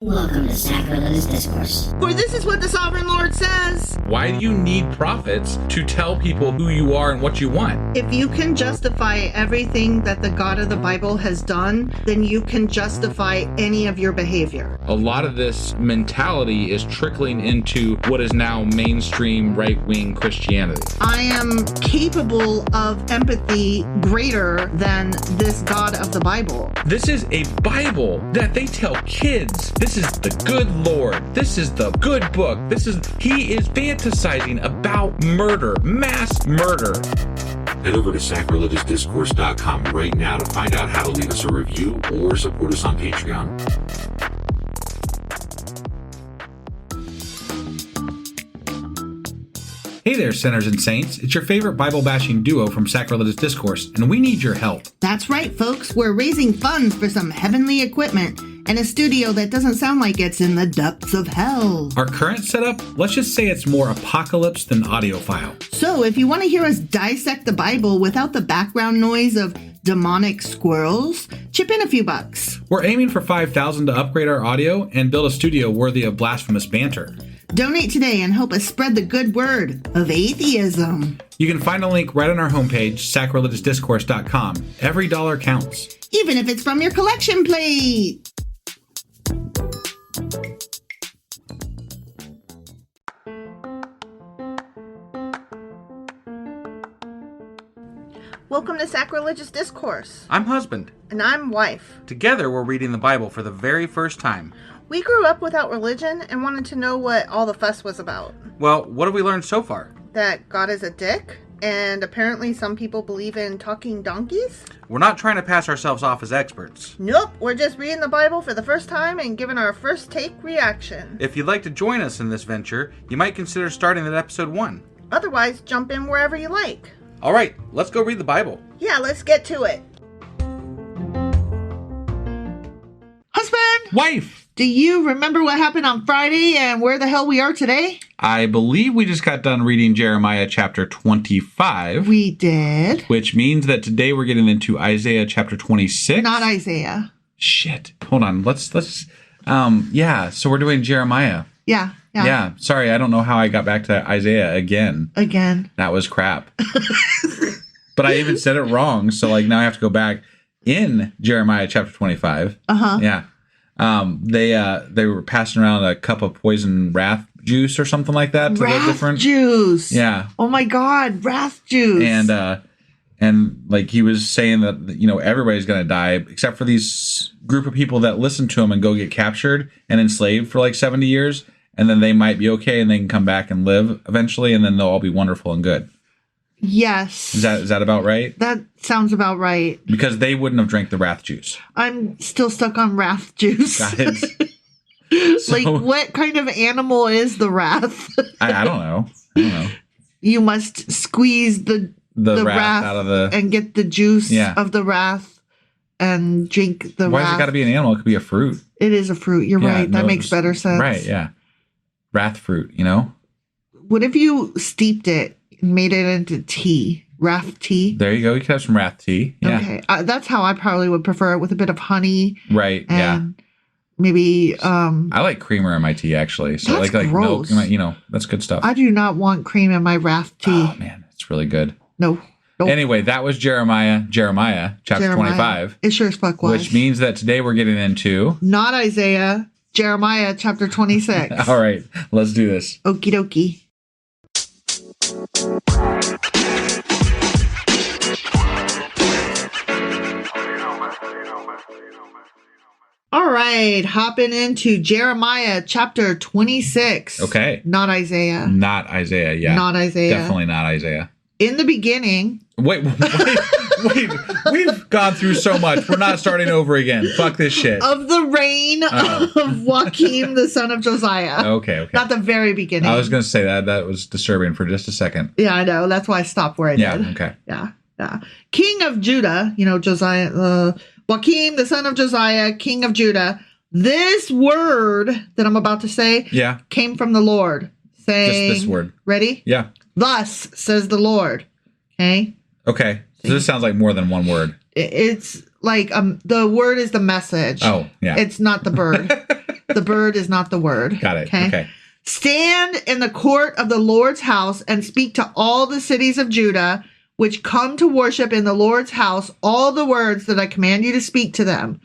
Welcome to Sacrilegious Discourse. For this is what the Sovereign Lord says. Why do you need prophets to tell people who you are and what you want? If you can justify everything that the God of the Bible has done, then you can justify any of your behavior. A lot of this mentality is trickling into what is now mainstream right-wing Christianity. I am capable of empathy greater than this God of the Bible. This is a Bible that they tell kids. This is the good Lord. This is the good book. He is fantasizing about murder, mass murder. Head over to sacrilegiousdiscourse.com right now to find out how to leave us a review or support us on Patreon. Hey there, sinners and saints. It's your favorite Bible-bashing duo from Sacrilegious Discourse, and we need your help. That's right, folks. We're raising funds for some heavenly equipment and a studio that doesn't sound like it's in the depths of hell. Our current setup, let's just say it's more apocalypse than audiophile. So if you want to hear us dissect the Bible without the background noise of demonic squirrels, chip in a few bucks. We're aiming for $5,000 to upgrade our audio and build a studio worthy of blasphemous banter. Donate today and help us spread the good word of atheism. You can find a link right on our homepage, sacrilegiousdiscourse.com. Every dollar counts. Even if it's from your collection plate. Welcome to Sacrilegious Discourse. I'm husband. And I'm wife. Together, we're reading the Bible for the very first time. We grew up without religion and wanted to know what all the fuss was about. Well, what have we learned so far? That God is a dick, and apparently some people believe in talking donkeys. We're not trying to pass ourselves off as experts. Nope, we're just reading the Bible for the first time and giving our first take reaction. If you'd like to join us in this venture, you might consider starting at episode 1. Otherwise, jump in wherever you like. All right, let's go read the Bible. Yeah, let's get to it. Husband! Wife! Do you remember what happened on Friday and where the hell we are today? I believe we just got done reading Jeremiah chapter 25. We did. Which means that today we're getting into Isaiah chapter 26. Not Isaiah. Shit. Hold on. So we're doing Jeremiah. Yeah. Sorry, I don't know how I got back to Isaiah again. That was crap. But I even said it wrong, so now I have to go back in Jeremiah chapter 25. Yeah. They were passing around a cup of poison wrath juice or something like that. Wrath juice. Yeah. Oh my God, wrath juice. And he was saying that, everybody's going to die except for these group of people that listen to him and go get captured and enslaved for 70 years. And then they might be okay and they can come back and live eventually. And then they'll all be wonderful and good. Yes. Is that about right? That sounds about right. Because they wouldn't have drank the wrath juice. I'm still stuck on wrath juice. Got it. So, what kind of animal is the wrath? I don't know. You must squeeze the wrath out of the... and get the juice of the wrath and drink the wrath. Why has it got to be an animal? It could be a fruit. It is a fruit. You're right. That makes better sense. Right, yeah. Wrath fruit, What if you steeped it and made it into tea? Wrath tea? There you go. You could have some wrath tea. Yeah. Okay. That's how I probably would prefer it, with a bit of honey. Right, and maybe... I like creamer in my tea, actually. So that's like gross. milk, that's good stuff. I do not want cream in my wrath tea. Oh, man. It's really good. No. Anyway, that was Jeremiah chapter 25. It sure as fuck was. Which means that today we're getting into... Not Isaiah, Jeremiah chapter 26. All right, let's do this. Okie dokie. All right, hopping into Jeremiah chapter 26. Okay. Not Isaiah. Not Isaiah, yeah. Not Isaiah. Definitely not Isaiah. In the beginning... Wait. We've gone through so much. We're not starting over again. Fuck this shit. Of the reign of Joachim, the son of Josiah. Okay. Not the very beginning. I was going to say that was disturbing for just a second. Yeah, I know. That's why I stopped where I did. Yeah, okay. Yeah. King of Judah, Josiah, Joachim, the son of Josiah, king of Judah. This word that I'm about to say came from the Lord. Saying, just this word. Ready? Yeah. Thus says the Lord. Okay. So this sounds like more than one word. It's like the word is the message. Oh, yeah. It's not the bird. The bird is not the word. Got it. Okay. Stand in the court of the Lord's house and speak to all the cities of Judah, which come to worship in the Lord's house, all the words that I command you to speak to them.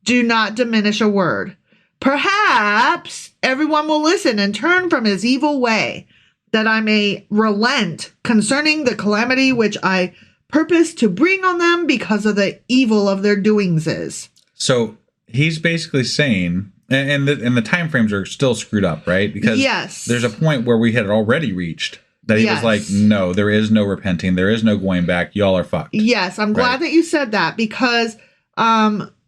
Do not diminish a word. Perhaps everyone will listen and turn from his evil way, that I may relent concerning the calamity which I purpose to bring on them because of the evil of their doings is. So he's basically saying, and the time frames are still screwed up, right? Because there's a point where we had already reached that he was like, no, there is no repenting. There is no going back. Y'all are fucked. Yes, I'm glad that you said that because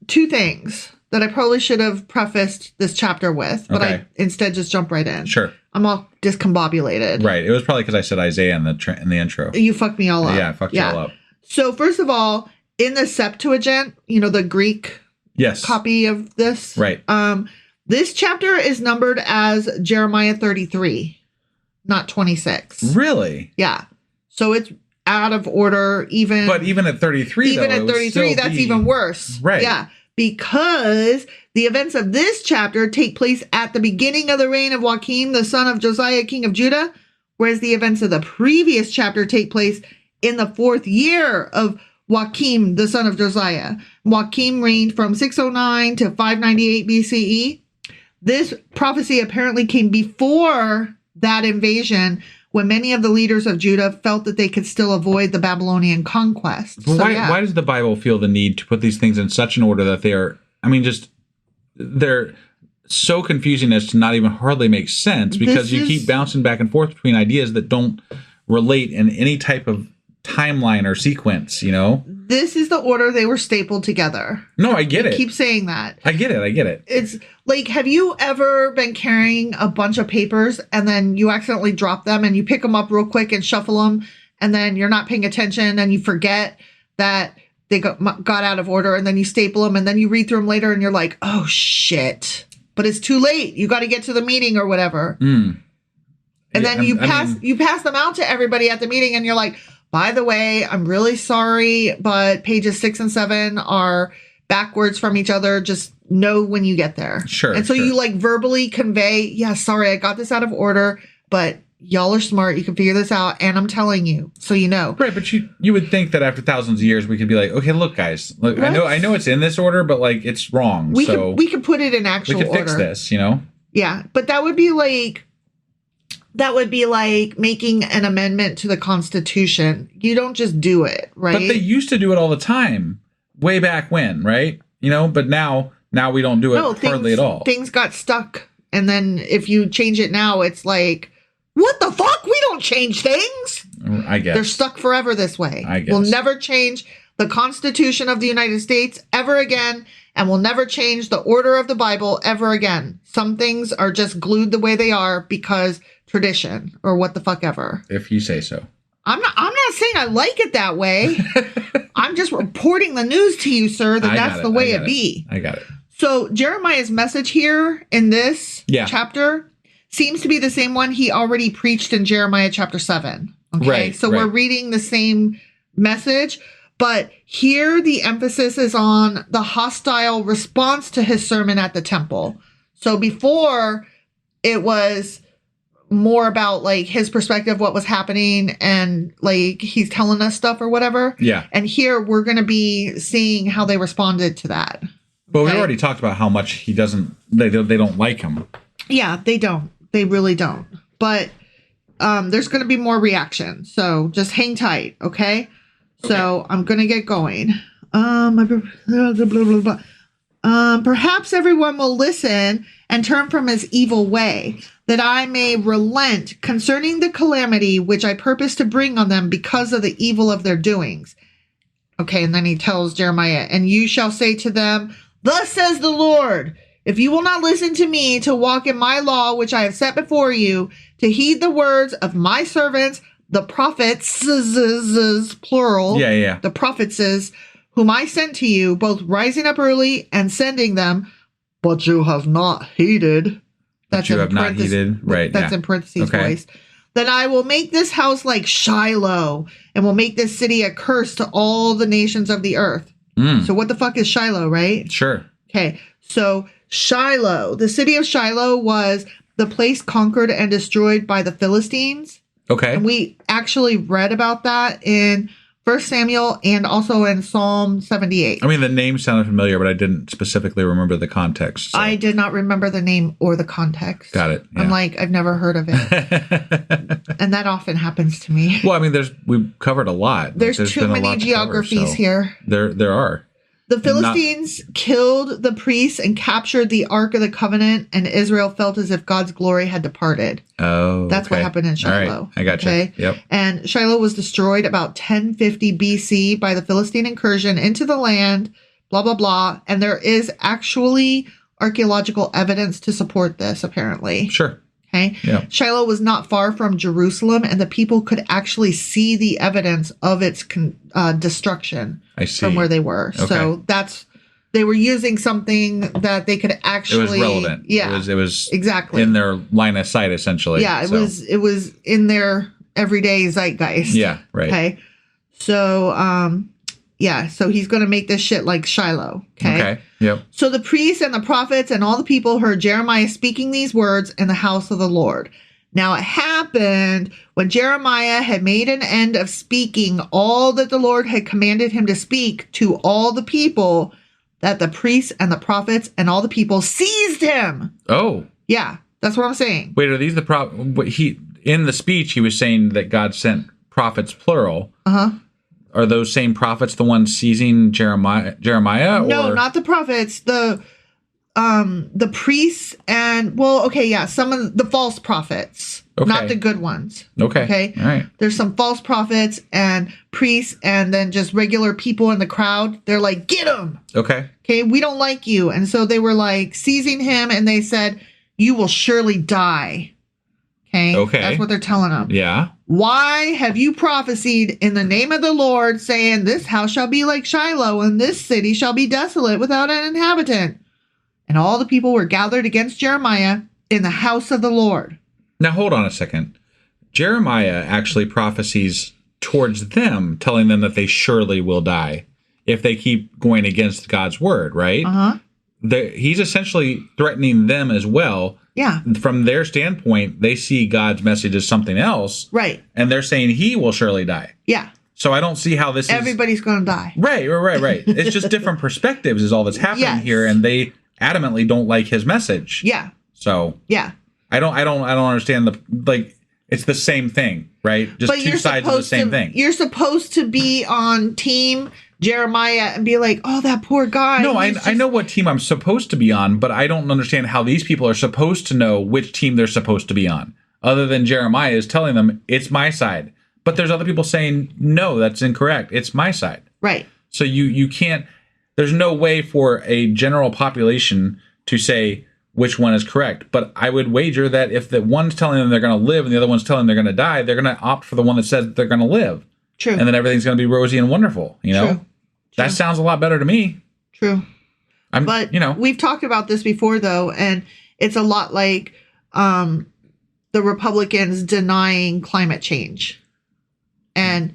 two things that I probably should have prefaced this chapter with, but I instead just jump right in. Sure. I'm all discombobulated. Right. It was probably because I said Isaiah in the intro. You fucked me all up. Yeah, I fucked you all up. So first of all, in the Septuagint, the Greek copy of this. Right. This chapter is numbered as Jeremiah 33, not 26. Really? Yeah. So it's out of order even. But even at 33, even at 33, that's even worse. Right. Yeah. Because the events of this chapter take place at the beginning of the reign of Joachim, the son of Josiah, king of Judah, whereas the events of the previous chapter take place in the 4th year of Joachim, the son of Josiah. Joachim reigned from 609 to 598 BCE. This prophecy apparently came before that invasion, when many of the leaders of Judah felt that they could still avoid the Babylonian conquest. But why does the Bible feel the need to put these things in such an order that they are, they're so confusing as to not even hardly make sense, because you keep bouncing back and forth between ideas that don't relate in any type of timeline or sequence, This is the order they were stapled together. No, I get it. Keep saying that. I get it. It's like, have you ever been carrying a bunch of papers and then you accidentally drop them and you pick them up real quick and shuffle them, and then you're not paying attention and you forget that they got out of order, and then you staple them and then you read through them later and you're like, oh shit, but it's too late. You got to get to the meeting or whatever. And then you pass them out to everybody at the meeting and you're like, by the way, I'm really sorry, but pages 6 and 7 are backwards from each other. Just know when you get there. Sure. And so you verbally convey, sorry, I got this out of order, but y'all are smart. You can figure this out. And I'm telling you, so you know. Right. But you would think that after thousands of years, we could be like, okay, look, guys, look, I know it's in this order, but it's wrong. We could put it in actual order. We could fix this, Yeah. But that would be like making an amendment to the Constitution. You don't just do it, right? But they used to do it all the time, way back when, right? But now we don't do it hardly at all. Things got stuck, and then if you change it now, it's like, what the fuck? We don't change things. I guess they're stuck forever this way. I guess we'll never change the Constitution of the United States ever again, and we'll never change the order of the Bible ever again. Some things are just glued the way they are because tradition or what the fuck ever. If you say so. I'm not saying I like it that way. I'm just reporting the news to you, sir, that's the way it be. I got it. So Jeremiah's message here in this chapter seems to be the same one he already preached in Jeremiah chapter 7. Okay. Right. So we're reading the same message, but here the emphasis is on the hostile response to his sermon at the temple. So before, it was more about his perspective, what was happening, and he's telling us stuff or whatever. Yeah. And here we're going to be seeing how they responded to that. But we already talked about how much they don't like him. Yeah, they don't. They really don't. But there's going to be more reaction. So just hang tight, okay? So I'm going to get going. Perhaps everyone will listen and turn from his evil way, that I may relent concerning the calamity which I purpose to bring on them because of the evil of their doings. Okay, and then he tells Jeremiah, and you shall say to them, thus says the Lord, if you will not listen to me to walk in my law, which I have set before you, to heed the words of my servants, the prophets, plural, the prophets, whom I sent to you, both rising up early and sending them, but you have not heeded. That's you have not heeded. Right. That's in parentheses voice. Then I will make this house like Shiloh, and will make this city a curse to all the nations of the earth. So what the fuck is Shiloh, right? Sure. Okay. So Shiloh. The city of Shiloh was the place conquered and destroyed by the Philistines. Okay. And we actually read about that in 1 Samuel and also in Psalm 78. I mean, the name sounded familiar, but I didn't specifically remember the context. So. I did not remember the name or the context. Got it. Yeah. I'm like, I've never heard of it. And that often happens to me. Well, I mean, we've covered a lot. There's too many geographies here. There are. The Philistines killed the priests and captured the Ark of the Covenant, and Israel felt as if God's glory had departed. Oh, that's what happened in Shiloh. All right. I got you. Okay? Yep. And Shiloh was destroyed about 1050 BC by the Philistine incursion into the land, blah, blah, blah. And there is actually archaeological evidence to support this, apparently. Sure. Okay. Yeah. Shiloh was not far from Jerusalem, and the people could actually see the evidence of its destruction from where they were. Okay. So they were using something that they could actually. It was relevant. Yeah. It was exactly in their line of sight, essentially. Yeah. It was in their everyday zeitgeist. Yeah. Right. Okay. So yeah, so he's going to make this shit like Shiloh. Okay. Yep. So the priests and the prophets and all the people heard Jeremiah speaking these words in the house of the Lord. Now it happened when Jeremiah had made an end of speaking all that the Lord had commanded him to speak to all the people, that the priests and the prophets and all the people seized him. Oh. Yeah, that's what I'm saying. Wait, are these the in the speech he was saying that God sent prophets plural? Uh-huh. Are those same prophets the ones seizing Jeremiah? No, not the prophets. The priests and some of the false prophets, not the good ones. Okay. All right. There's some false prophets and priests, and then just regular people in the crowd. They're like, get him. Okay. Okay, we don't like you, and so they were like seizing him, and they said, "You will surely die." Okay. That's what they're telling him. Yeah. Why have you prophesied in the name of the Lord, saying, this house shall be like Shiloh, and this city shall be desolate without an inhabitant? And all the people were gathered against Jeremiah in the house of the Lord. Now, hold on a second. Jeremiah actually prophesies towards them, telling them that they surely will die if they keep going against God's word, right? Uh-huh. He's essentially threatening them as well. Yeah. From their standpoint, they see God's message as something else. Right. And they're saying he will surely die. Yeah. So I don't see how this Everybody's going to die. Right. It's just different perspectives is all that's happening here. And they adamantly don't like his message. Yeah. So. Yeah. I don't understand it's the same thing, right? Just two sides of the same thing. You're supposed to be on team Jeremiah and be like, oh, that poor guy. No, I know what team I'm supposed to be on, but I don't understand how these people are supposed to know which team they're supposed to be on, other than Jeremiah is telling them it's my side. But there's other people saying, no, that's incorrect. It's my side. Right. So you can't, there's no way for a general population to say which one is correct. But I would wager that if the one's telling them they're going to live and the other one's telling them they're going to die, they're going to opt for the one that says that they're going to live. True. And then everything's going to be rosy and wonderful, True. That sounds a lot better to me. True. We've talked about this before, though, and it's a lot like the Republicans denying climate change. And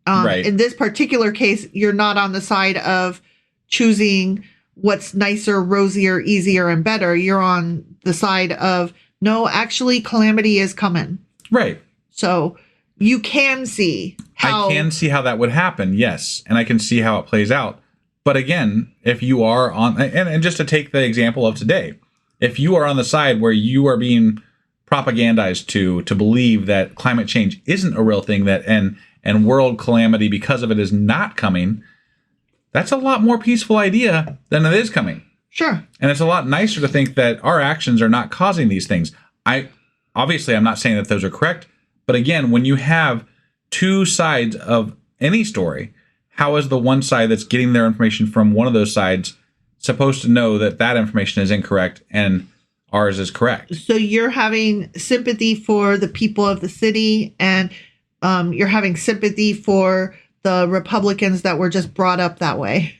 in this particular case, you're not on the side of choosing what's nicer, rosier, easier, and better. You're on the side of, no, actually, calamity is coming. Right. So you can see how... I can see how that would happen, yes. And I can see how it plays out. But again, if you are on... And just to take the example of today, if you are on the side where you are being propagandized to believe that climate change isn't a real thing, that and world calamity because of it is not coming, that's a lot more peaceful idea than it is coming. Sure. And it's a lot nicer to think that our actions are not causing these things. Obviously, I'm not saying that those are correct. But again, when you have two sides of any story, how is the one side that's getting their information from one of those sides supposed to know that that information is incorrect and ours is correct? So you're having sympathy for the people of the city, and you're having sympathy for the Republicans that were just brought up that way.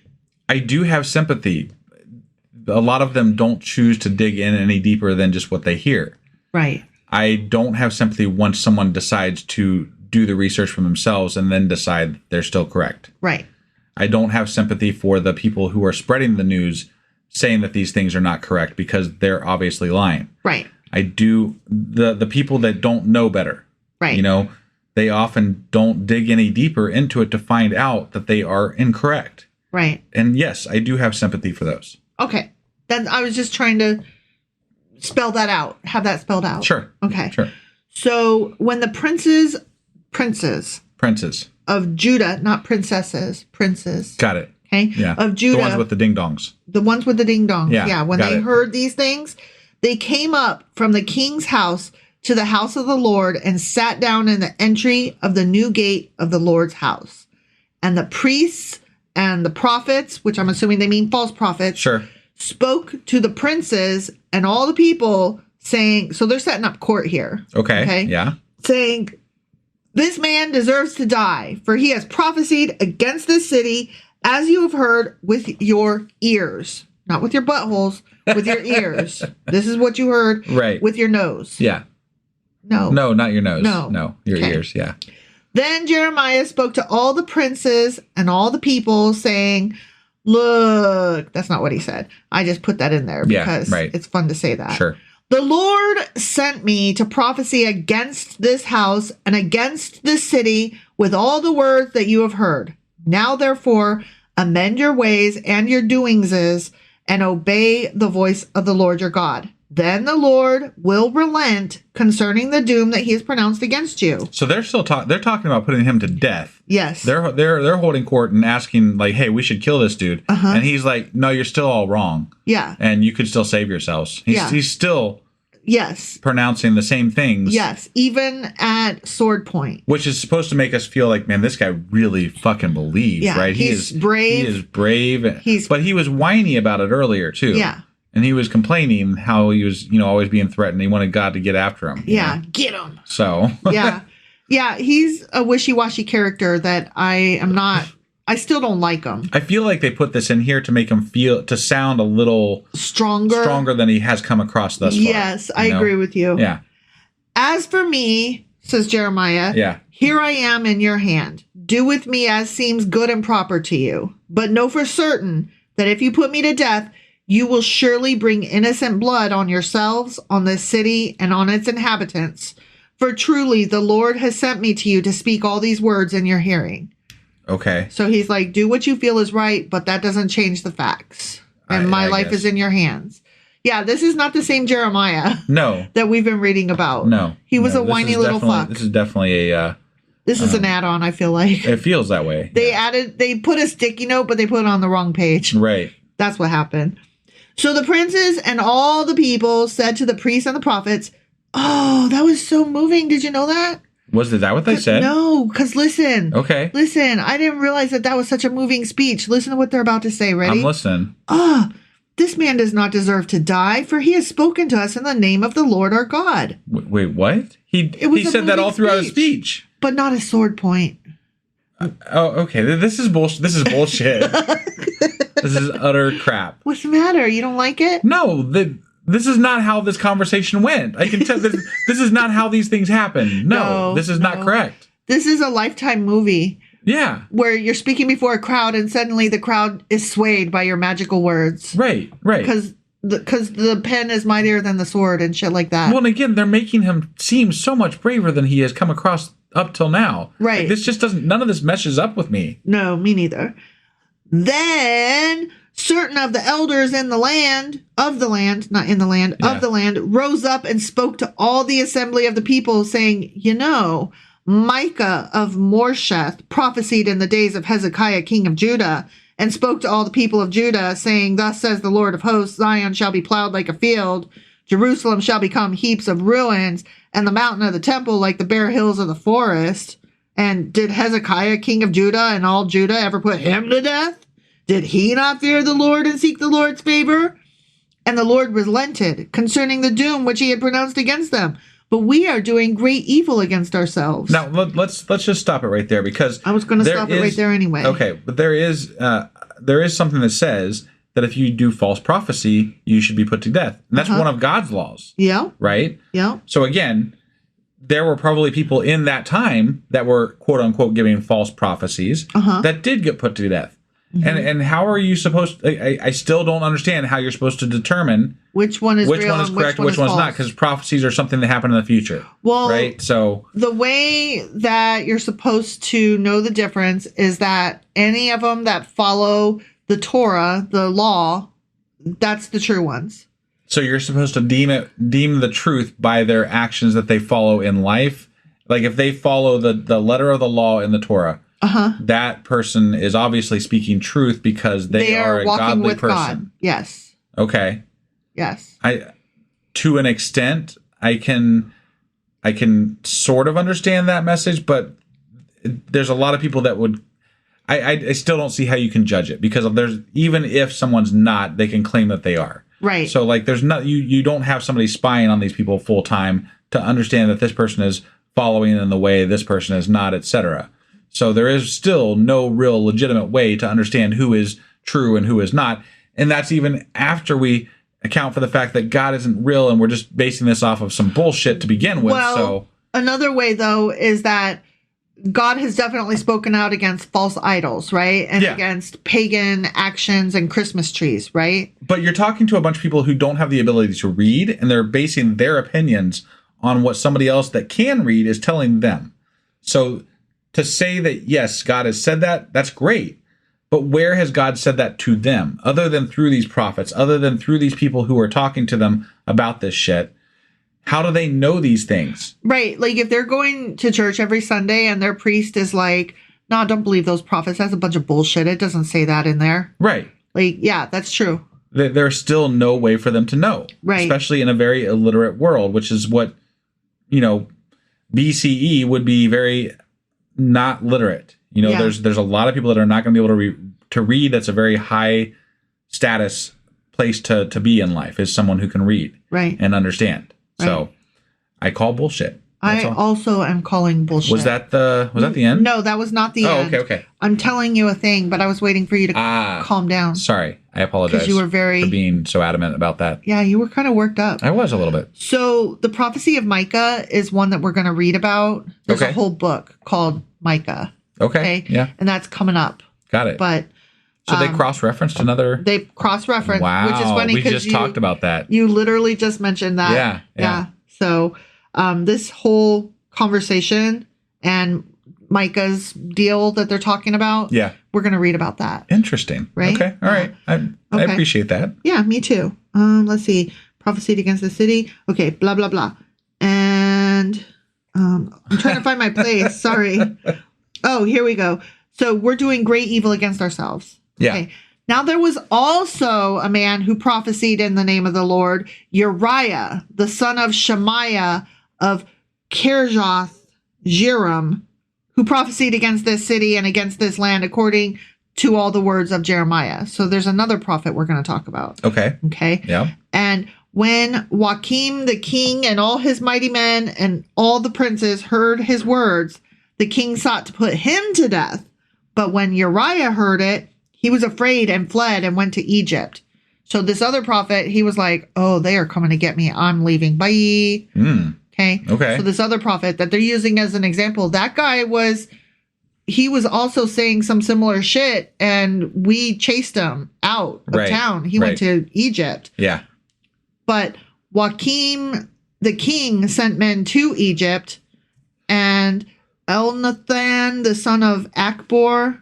I do have sympathy. A lot of them don't choose to dig in any deeper than just what they hear. Right. I don't have sympathy once someone decides to do the research for themselves and then decide they're still correct. Right. I don't have sympathy for the people who are spreading the news saying that these things are not correct because they're obviously lying. Right. I do the people that don't know better. Right. You know, they often don't dig any deeper into it to find out that they are incorrect. Right. And yes, I do have sympathy for those. Okay. Then I was just trying to spell that out. Have that spelled out. Sure. Okay. Sure. So when the princes of Judah, not princesses, princes. Got it. Okay. Yeah. Of Judah. The ones with the ding dongs. The ones with the ding dongs. Yeah. When they heard these things, they came up from the king's house to the house of the Lord and sat down in the entry of the new gate of the Lord's house. And the priests and the prophets, which I'm assuming they mean false prophets, sure, spoke to the princes and all the people saying, so they're setting up court here. Okay. Yeah. Saying, this man deserves to die, for he has prophesied against this city, as you have heard with your ears. Not with your buttholes, with your ears. This is what you heard with your nose. Yeah. No, not your nose. No, your ears. Yeah. Then Jeremiah spoke to all the princes and all the people, saying, look, that's not what he said. I just put that in there because it's fun to say that. Sure. The Lord sent me to prophesy against this house and against this city with all the words that you have heard. Now, therefore, amend your ways and your doings and obey the voice of the Lord your God. Then the Lord will relent concerning the doom that he has pronounced against you. So they're still they're talking about putting him to death. Yes. They're holding court and asking, like, hey, we should kill this dude. And he's like, no, you're still all wrong. Yeah. And you could still save yourselves. He's still pronouncing the same things. Yes. Even at sword point. Which is supposed to make us feel like, man, this guy really fucking believes, right? He's brave. He is brave. But he was whiny about it earlier, too. Yeah. And he was complaining how he was, always being threatened. He wanted God to get after him. Yeah, get him. So. Yeah, he's a wishy-washy character that I still don't like him. I feel like they put this in here to make him to sound a little stronger than he has come across thus far. Yes, I agree with you. Yeah. As for me, says Jeremiah, here I am in your hand. Do with me as seems good and proper to you. But know for certain that if you put me to death, you will surely bring innocent blood on yourselves, on this city, and on its inhabitants. For truly, the Lord has sent me to you to speak all these words in your hearing. Okay. So he's like, do what you feel is right, but that doesn't change the facts. And my life is in your hands. Yeah, this is not the same Jeremiah. No. That we've been reading about. No. He was a whiny little fuck. This is definitely a... This is an add-on, I feel like. It feels that way. They put a sticky note, but they put it on the wrong page. Right. That's what happened. So the princes and all the people said to the priests and the prophets, oh, that was so moving. Did you know that? Was that what they said? No, because listen. Okay. Listen, I didn't realize that was such a moving speech. Listen to what they're about to say. Ready? I'm listening. This man does not deserve to die, for he has spoken to us in the name of the Lord our God. Wait, what? He said that all throughout his speech. But not a sword point. Okay. This is bullshit. This is bullshit. This is utter crap. What's the matter? You don't like it? No, this is not how this conversation went. I can tell this is not how these things happen. No, this is not correct. This is a Lifetime movie. Yeah. Where you're speaking before a crowd and suddenly the crowd is swayed by your magical words. Right. Because the pen is mightier than the sword and shit like that. Well, and again, they're making him seem so much braver than he has come across up till now. Right. Like, this just doesn't, none of this meshes up with me. No, me neither. Then certain of the elders of the land, rose up and spoke to all the assembly of the people, saying, Micah of Morsheth prophesied in the days of Hezekiah, king of Judah, and spoke to all the people of Judah, saying, thus says the Lord of hosts, Zion shall be plowed like a field, Jerusalem shall become heaps of ruins, and the mountain of the temple like the bare hills of the forest. And did Hezekiah, king of Judah, and all Judah ever put him to death? Did he not fear the Lord and seek the Lord's favor? And the Lord relented concerning the doom which he had pronounced against them. But we are doing great evil against ourselves. Now, let's just stop it right there, because I was going to stop it right there anyway. Okay, but there is something that says that if you do false prophecy, you should be put to death. And that's one of God's laws. Yeah. Right? Yeah. So again, there were probably people in that time that were, quote unquote, giving false prophecies that did get put to death. Mm-hmm. And how are you supposed I still don't understand how you're supposed to determine which one is real correct, which one's not, because prophecies are something that happen in the future. Well, right? So the way that you're supposed to know the difference is that any of them that follow the Torah, the law, that's the true ones. So you're supposed to deem the truth by their actions that they follow in life. Like if they follow the letter of the law in the Torah, that person is obviously speaking truth because they are a walking godly with person. God. Yes. Okay. Yes. To an extent, I can sort of understand that message, but there's a lot of people that would. I still don't see how you can judge it, because even if someone's not, they can claim that they are. Right. So like there's not you don't have somebody spying on these people full time to understand that this person is following in the way this person is not, etc. So there is still no real legitimate way to understand who is true and who is not. And that's even after we account for the fact that God isn't real and we're just basing this off of some bullshit to begin with. Well, so another way, though, is that God has definitely spoken out against false idols, right? And against pagan actions and Christmas trees, right? But you're talking to a bunch of people who don't have the ability to read, and they're basing their opinions on what somebody else that can read is telling them. So to say that, yes, God has said that, that's great. But where has God said that to them, other than through these prophets, other than through these people who are talking to them about this shit? How do they know these things? Right. Like if they're going to church every Sunday and their priest is like, no, don't believe those prophets. That's a bunch of bullshit. It doesn't say that in there. Right. Like, yeah, that's true. There's still no way for them to know. Right. Especially in a very illiterate world, which is what, BCE would be very not literate. There's a lot of people that are not going to be able to read. That's a very high status place to be in life, is someone who can read and understand. Right. So I call bullshit. I also am calling bullshit. Was that the end? No, that was not the end. Okay. I'm telling you a thing, but I was waiting for you to calm down. Sorry. I apologize. Because you were for being so adamant about that. Yeah, you were kind of worked up. I was a little bit. So the prophecy of Micah is one that we're going to read about. There's a whole book called Micah. Okay. Yeah. And that's coming up. Got it. But so they cross-referenced another. They cross-referenced, which is funny because we just talked about that. You literally just mentioned that. Yeah. So this whole conversation and Micah's deal that they're talking about. Yeah. We're going to read about that. Interesting. Right. Okay. All right. I appreciate that. Yeah, me too. Let's see. Prophesied against the city. Okay. Blah blah blah. And I'm trying to find my place. Sorry. Oh, here we go. So we're doing great evil against ourselves. Yeah. Okay. Now there was also a man who prophesied in the name of the Lord, Uriah, the son of Shemaiah of Kirjath Jearim, who prophesied against this city and against this land according to all the words of Jeremiah. So there's another prophet we're going to talk about. Okay. Yeah. And when Joachim the king and all his mighty men and all the princes heard his words, the king sought to put him to death. But when Uriah heard it, he was afraid and fled and went to Egypt. So this other prophet, he was like, oh, they are coming to get me. I'm leaving. Bye. Okay. So this other prophet that they're using as an example, that guy he was also saying some similar shit, and we chased him out of town. He went to Egypt. Yeah. But Joachim the king sent men to Egypt, and Elnathan, the son of Akbor,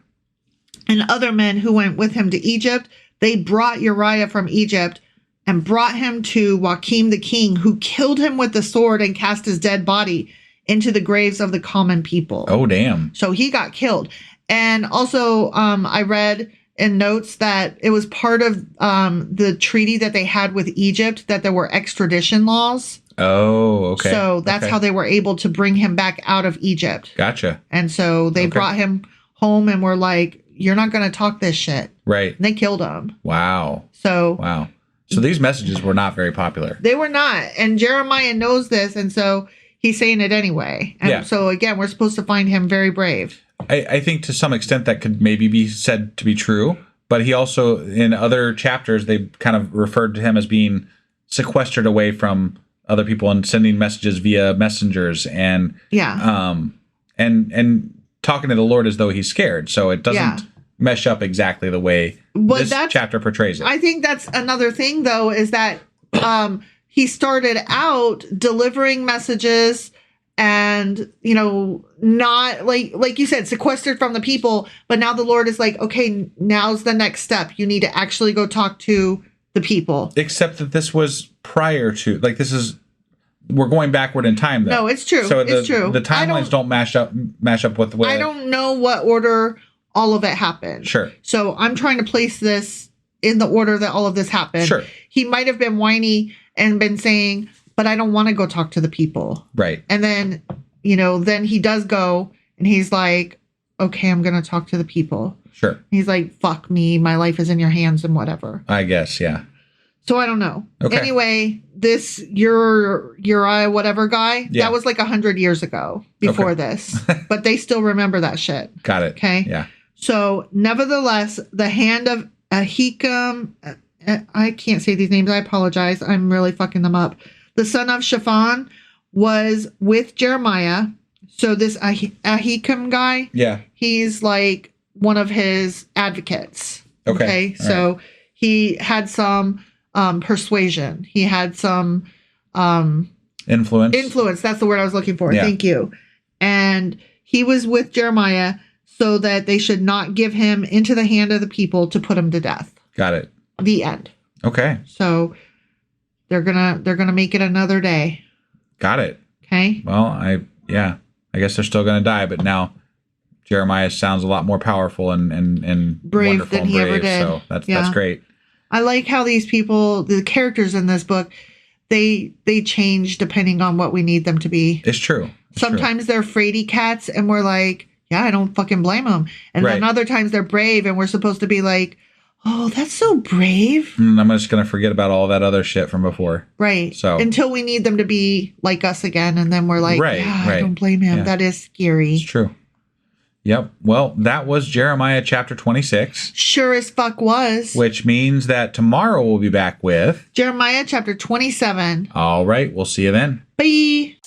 and other men who went with him to Egypt, they brought Uriah from Egypt and brought him to Joachim the king, who killed him with the sword and cast his dead body into the graves of the common people. Oh, damn. So he got killed. And also, I read in notes that it was part of the treaty that they had with Egypt, that there were extradition laws. Oh, okay. So that's how they were able to bring him back out of Egypt. Gotcha. And so they brought him home and were like, you're not going to talk this shit. Right. And they killed him. Wow. So these messages were not very popular. They were not. And Jeremiah knows this. And so he's saying it anyway. And so again, we're supposed to find him very brave. I think to some extent that could maybe be said to be true. But he also, in other chapters, they kind of referred to him as being sequestered away from other people and sending messages via messengers and and talking to the Lord as though he's scared. So it doesn't mesh up exactly the way this chapter portrays it. I think that's another thing, though, is that he started out delivering messages and, not like you said, sequestered from the people. But now the Lord is like, okay, now's the next step. You need to actually go talk to the people. Except that this was prior to, we're going backward in time, though. No, it's true. So it's true. The timelines don't mash up with the way. I don't know what order all of it happened. Sure. So I'm trying to place this in the order that all of this happened. Sure. He might have been whiny and been saying, but I don't want to go talk to the people. Right. And then, then he does go and he's like, okay, I'm going to talk to the people. Sure. He's like, fuck me. My life is in your hands and whatever. I guess. Yeah. So I don't know. Okay. Anyway, this Uriah whatever guy, that was like 100 years ago before this. But they still remember that shit. Got it. Okay. Yeah. So nevertheless, the hand of Ahikam, I can't say these names. I apologize. I'm really fucking them up. The son of Shaphan was with Jeremiah. So this Ahikam guy, he's like one of his advocates. Okay. So he had some persuasion. He had some influence. Influence. That's the word I was looking for. Yeah. Thank you. And he was with Jeremiah so that they should not give him into the hand of the people to put him to death. Got it. The end. Okay. So they're gonna make it another day. Got it. Okay. Well, I guess they're still gonna die, but now Jeremiah sounds a lot more powerful and brave wonderful than he ever did. So that's great. I like how these people, the characters in this book, they change depending on what we need them to be. It's true. Sometimes they're fraidy cats, and we're like, yeah, I don't fucking blame them. And then other times they're brave, and we're supposed to be like, oh, that's so brave. I'm just going to forget about all that other shit from before. Right. So until we need them to be like us again, and then we're like, I don't blame him. Yeah. That is scary. It's true. Yep. Well, that was Jeremiah chapter 26. Sure as fuck was. Which means that tomorrow we'll be back with Jeremiah chapter 27. All right. We'll see you then. Bye.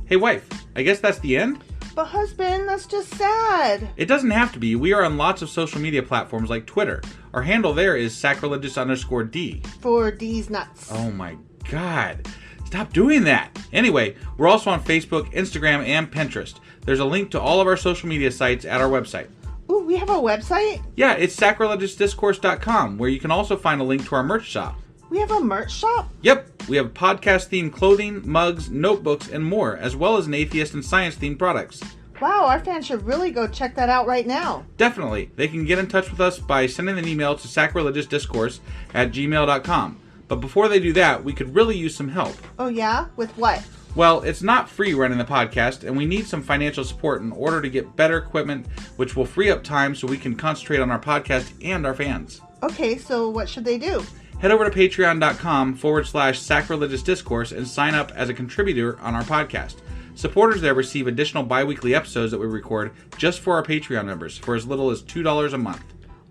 Hey, wife. I guess that's the end? But husband, that's just sad. It doesn't have to be. We are on lots of social media platforms like Twitter. Our handle there is sacrilegious_D. For D's nuts. Oh my God. Stop doing that. Anyway, we're also on Facebook, Instagram, and Pinterest. There's a link to all of our social media sites at our website. Ooh, we have a website? Yeah, it's sacrilegiousdiscourse.com, where you can also find a link to our merch shop. We have a merch shop? Yep. We have podcast-themed clothing, mugs, notebooks, and more, as well as an atheist and science-themed products. Wow, our fans should really go check that out right now. Definitely. They can get in touch with us by sending an email to sacrilegiousdiscourse@gmail.com. But before they do that, we could really use some help. Oh yeah? With what? Well, it's not free running the podcast, and we need some financial support in order to get better equipment, which will free up time so we can concentrate on our podcast and our fans. Okay, so what should they do? Head over to patreon.com/sacrilegious discourse and sign up as a contributor on our podcast. Supporters there receive additional bi-weekly episodes that we record just for our Patreon members for as little as $2 a month.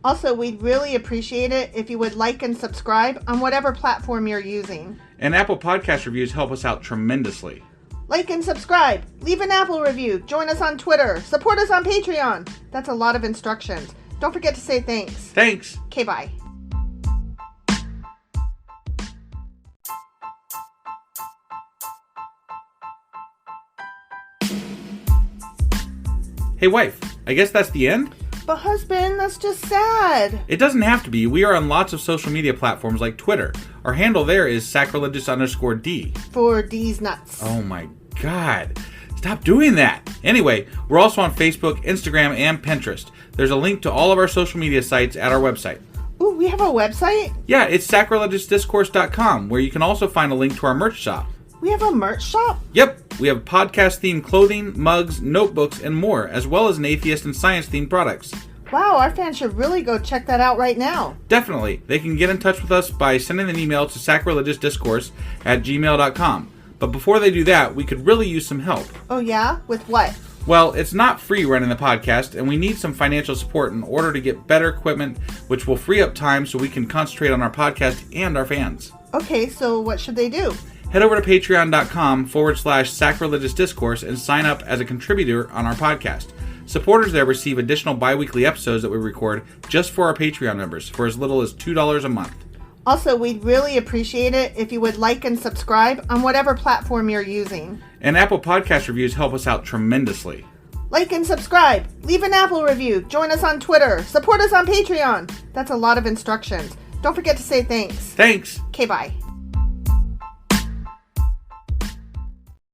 Also, we'd really appreciate it if you would like and subscribe on whatever platform you're using. And Apple Podcast reviews help us out tremendously. Like and subscribe. Leave an Apple review. Join us on Twitter. Support us on Patreon. That's a lot of instructions. Don't forget to say thanks. Thanks. Okay, bye. Hey, wife. I guess that's the end? But husband, that's just sad. It doesn't have to be. We are on lots of social media platforms like Twitter. Our handle there is sacrilegious_D. For D's nuts. Oh my God. Stop doing that. Anyway, we're also on Facebook, Instagram, and Pinterest. There's a link to all of our social media sites at our website. Ooh, we have a website? Yeah, it's sacrilegiousdiscourse.com, where you can also find a link to our merch shop. We have a merch shop? Yep. We have podcast-themed clothing, mugs, notebooks, and more, as well as an atheist and science-themed products. Wow, our fans should really go check that out right now. Definitely. They can get in touch with us by sending an email to sacrilegiousdiscourse@gmail.com. But before they do that, we could really use some help. Oh yeah? With what? Well, it's not free running the podcast, and we need some financial support in order to get better equipment, which will free up time so we can concentrate on our podcast and our fans. Okay, so what should they do? head over to patreon.com/sacrilegious discourse and sign up as a contributor on our podcast. Supporters there receive additional bi-weekly episodes that we record just for our Patreon members for as little as $2 a month. Also, we'd really appreciate it if you would like and subscribe on whatever platform you're using. And Apple Podcast reviews help us out tremendously. Like and subscribe. Leave an Apple review. Join us on Twitter. Support us on Patreon. That's a lot of instructions. Don't forget to say thanks. Thanks. Okay, bye.